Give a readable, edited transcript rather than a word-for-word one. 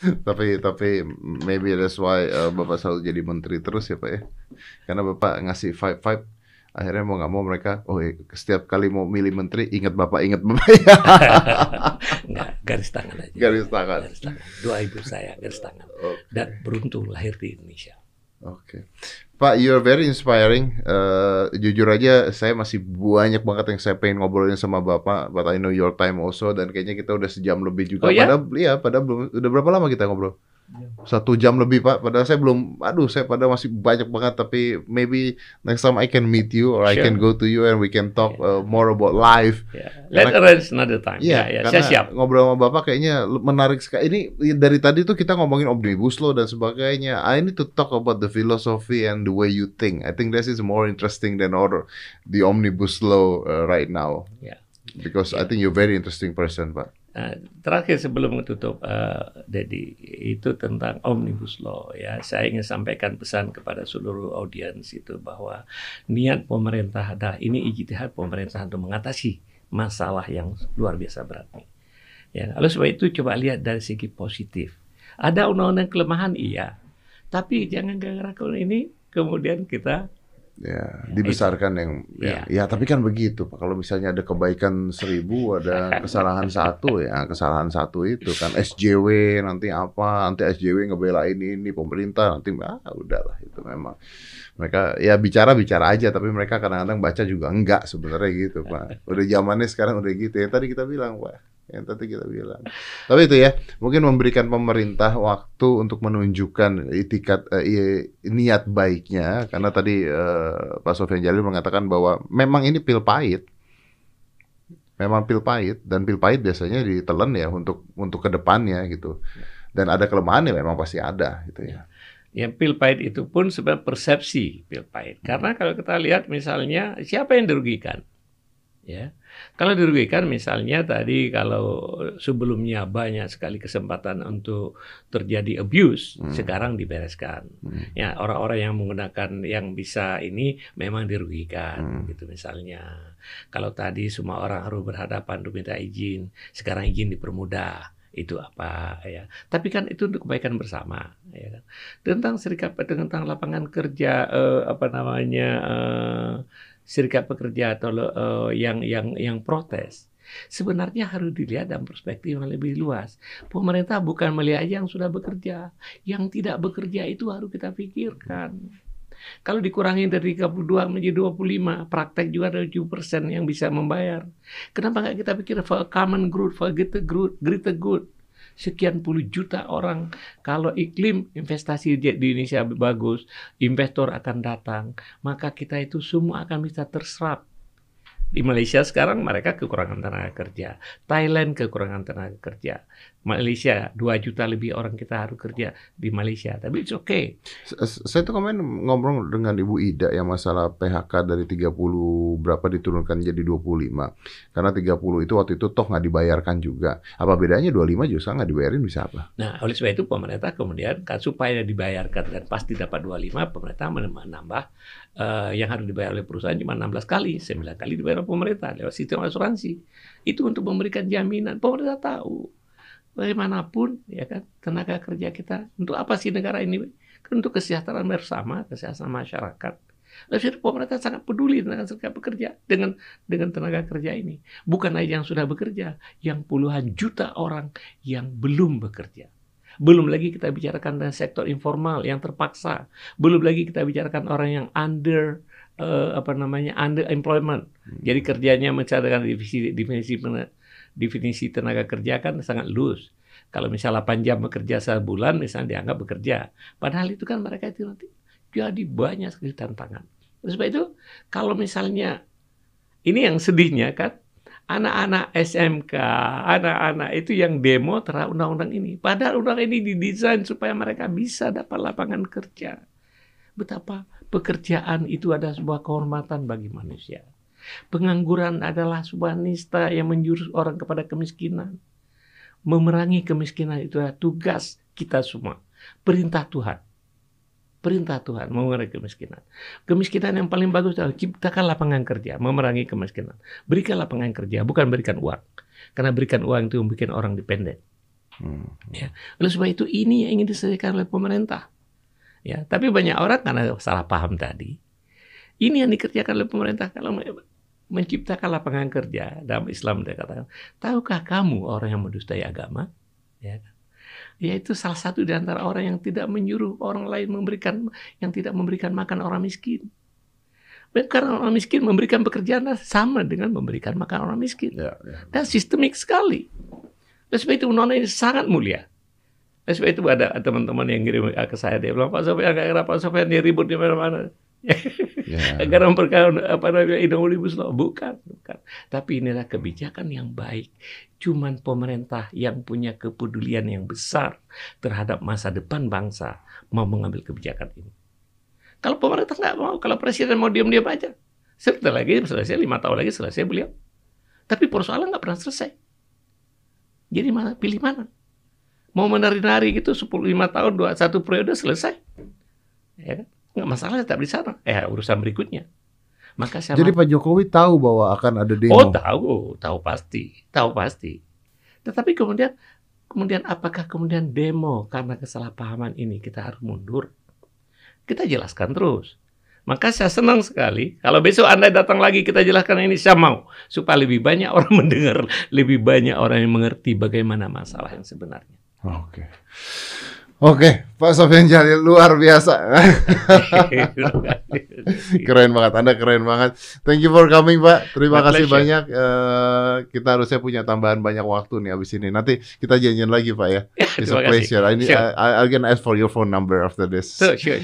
Tapi maybe that's why Bapak selalu jadi menteri terus ya Pak ya. Karena Bapak ngasih vibe, akhirnya mau nggak mau mereka, setiap kali mau milih menteri ingat Bapak ya. Enggak, garis tangan aja. Garis tangan. Garis tangan. Doa ibu saya, garis tangan. Dan beruntung lahir di Indonesia. Oke. Pak, you're very inspiring. Jujur aja saya masih banyak banget yang saya pengen ngobrolin sama Bapak, but I know your time also, dan kayaknya kita udah sejam lebih juga. Oh ya? Padahal belum, udah berapa lama kita ngobrol? 1 jam lebih Pak, padahal saya belum, saya padahal masih banyak banget, tapi maybe next time I can meet you or I Sure. can go to you and we can talk more about life. Let's arrange another time. Iya, Saya karena siap. ngobrol sama Bapak kayaknya menarik sekali. Ini dari tadi tuh kita ngomongin omnibus law dan sebagainya. I need to talk about the philosophy and the way you think. I think this is more interesting than the omnibus law right now. Ya. Because I think you're very interesting person, Pak. Terakhir sebelum tutup, Dedi, itu tentang omnibus law ya. Saya ingin sampaikan pesan kepada seluruh audiens itu bahwa niat pemerintah adalah ini ijtihad pemerintah untuk mengatasi masalah yang luar biasa berat nih. Ya, lalu sebab itu coba lihat dari segi positif. Ada undang-undang kelemahan iya, tapi jangan gara-gara ini kemudian kita Ya, dibesarkan ya, tapi kan begitu Pak. Kalau misalnya ada kebaikan 1000, ada kesalahan kesalahan satu itu kan SJW nanti SJW ngebelain ini pemerintah nanti udahlah itu memang mereka ya bicara aja, tapi mereka kadang-kadang baca juga enggak sebenarnya gitu Pak. Udah zamannya sekarang udah gitu ya tadi kita bilang Pak. Tapi itu ya, mungkin memberikan pemerintah waktu untuk menunjukkan niat baiknya, karena tadi Pak Sofyan Jalil mengatakan bahwa memang ini pil pahit, dan pil pahit biasanya ditelan ya untuk kedepannya gitu, dan ada kelemahannya memang pasti ada gitu ya. Yang pil pahit itu pun sebenarnya persepsi pil pahit, karena kalau kita lihat misalnya siapa yang dirugikan, ya. Kalau dirugikan misalnya tadi kalau sebelumnya banyak sekali kesempatan untuk terjadi abuse, sekarang dibereskan. Ya, orang-orang yang menggunakan yang bisa ini memang dirugikan gitu misalnya. Kalau tadi semua orang harus berhadapan untuk minta izin, sekarang izin dipermudah. Itu apa ya? Tapi kan itu untuk kebaikan bersama ya kan. Tentang lapangan kerja serikat pekerja atau yang protes, sebenarnya harus dilihat dalam perspektif yang lebih luas. Pemerintah bukan melihat yang sudah bekerja, yang tidak bekerja itu harus kita pikirkan. Kalau dikurangi dari 32 menjadi 25, praktek juga ada 7% yang bisa membayar. Kenapa nggak kita pikir for a common good, for a greater good? Sekian puluh juta orang, kalau iklim investasi di Indonesia bagus, investor akan datang, maka kita itu semua akan bisa terserap. Di Malaysia sekarang mereka kekurangan tenaga kerja, Thailand kekurangan tenaga kerja, Malaysia 2 juta lebih orang kita harus kerja di Malaysia, tapi it's okay. Saya tuh kemarin ngobrol dengan Ibu Ida yang masalah PHK dari 30 berapa diturunkan jadi 25. Karena 30 itu waktu itu toh nggak dibayarkan juga. Apa bedanya 25 justru nggak dibayarin bisa apa? Nah, oleh sebab itu pemerintah kemudian kan supaya dibayarkan dan pasti dapat 25, pemerintah menambah yang harus dibayar oleh perusahaan cuma 16 kali, 9 kali dibayar oleh pemerintah lewat sistem asuransi. Itu untuk memberikan jaminan. Pemerintah tahu bagaimanapun ya kan tenaga kerja kita untuk apa sih negara ini? Kan untuk kesejahteraan bersama, kesejahteraan masyarakat. Lalu pemerintah sangat peduli dengan serikat pekerja dengan tenaga kerja ini. Bukan aja yang sudah bekerja, yang puluhan juta orang yang belum bekerja. Belum lagi kita bicarakan tentang sektor informal yang terpaksa. Belum lagi kita bicarakan orang yang under employment. Jadi kerjanya mencadangkan definisi tenaga kerja kan sangat loose. Kalau misalnya 8 jam bekerja sebulan, misalnya dianggap bekerja. Padahal itu kan mereka itu nanti jadi banyak sekali tantangan. Oleh sebab itu, kalau misalnya, ini yang sedihnya kan, anak-anak SMK, anak-anak itu yang demo terhadap undang-undang ini. Padahal undang ini didesain supaya mereka bisa dapat lapangan kerja. Betapa pekerjaan itu adalah sebuah kehormatan bagi manusia. Pengangguran adalah sebuah nista yang menjurus orang kepada kemiskinan. Memerangi kemiskinan itu adalah tugas kita semua. Perintah Tuhan memerangi kemiskinan. Kemiskinan yang paling bagus adalah ciptakan lapangan kerja, memerangi kemiskinan. Berikan lapangan kerja, bukan berikan uang. Karena berikan uang itu membuat orang dependen. Ya. Oleh sebab itu ini yang ingin diselesaikan oleh pemerintah. Ya, tapi banyak orang karena salah paham tadi. Ini yang dikerjakan oleh pemerintah kalau menciptakan lapangan kerja dalam Islam dia katakan. Tahukah kamu orang yang mendustai agama? Ya, yaitu salah satu di antara orang yang tidak menyuruh orang lain yang tidak memberikan makan orang miskin. Karena orang miskin memberikan pekerjaan sama dengan memberikan makan orang miskin. Dan sistemik sekali. Oleh sebab itu undang-undang ini sangat mulia. Oleh sebab itu ada teman-teman yang kirim ke saya, dia bilang, Pak Sofyan, Pak Sofyan dia ribut di mana-mana. Karena perkara omnibus law. Bukan. Tapi inilah kebijakan yang baik. Cuman pemerintah yang punya kepedulian yang besar terhadap masa depan bangsa mau mengambil kebijakan ini. Kalau pemerintah nggak mau, kalau presiden mau diam-diam aja, sebentar lagi selesai, 5 tahun lagi selesai beliau. Tapi persoalan nggak pernah selesai. Jadi pilih mana? Mau menari-nari gitu 5 tahun, 1 periode selesai. Ya kan? Nggak masalah tetap di sana. Urusan berikutnya. Maka jadi Pak Jokowi tahu bahwa akan ada demo? Oh tahu pasti. Tetapi kemudian apakah kemudian demo karena kesalahpahaman ini kita harus mundur? Kita jelaskan terus. Maka saya senang sekali kalau besok Anda datang lagi kita jelaskan ini, saya mau supaya lebih banyak orang mendengar, lebih banyak orang yang mengerti bagaimana masalah yang sebenarnya. Oke, Pak Sofyan Djalil luar biasa. Keren banget, Anda keren banget. Thank you for coming, Pak. Terima kasih banyak. Kita harusnya punya tambahan banyak waktu nih abis ini. Nanti kita janjian lagi, Pak ya. It's a pleasure. I'll ask for your phone number after this. Sure.